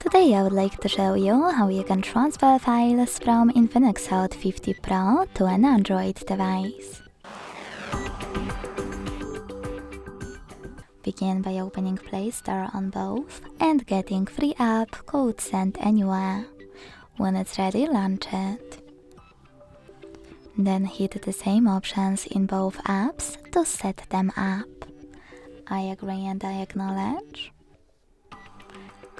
Today I would like to show you how you can transfer files from Infinix Hot 50 Pro to an Android device. Begin by opening Play Store on both and getting free app code sent anywhere. When it's ready, launch it. Then hit the same options in both apps to set them up. I agree and I acknowledge.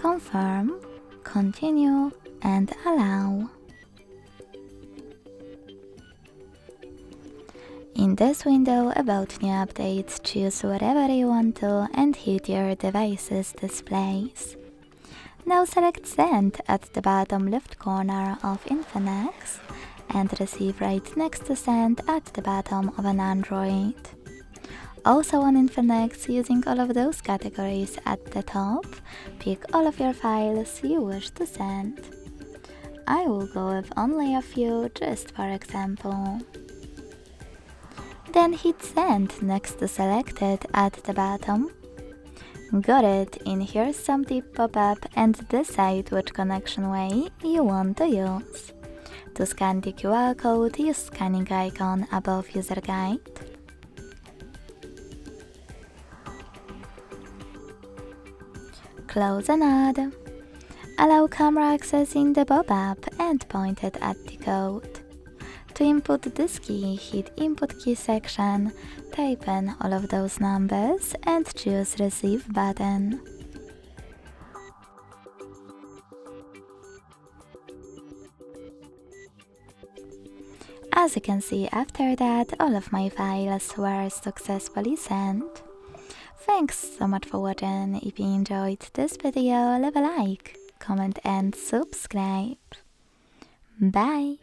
Confirm, continue and allow. In this window about new updates, choose whatever you want to and hit your device's displays. Now select Send at the bottom left corner of Infinix and Receive right next to Send at the bottom of an Android. Also on Infinix, using all of those categories at the top, pick all of your files you wish to send. I will go with only a few, just for example. Then hit Send next to Selected at the bottom. Got it, in here's some tip pop-up and decide which connection way you want to use. To scan the QR code, use scanning icon above user guide. Close and add. Allow camera access in the pop-up and point it at the code. To input this key, hit Input Key section, type in all of those numbers and choose Receive button. As you can see, after that, all of my files were successfully sent. Thanks so much for watching. If you enjoyed this video, leave a like, comment and subscribe. Bye!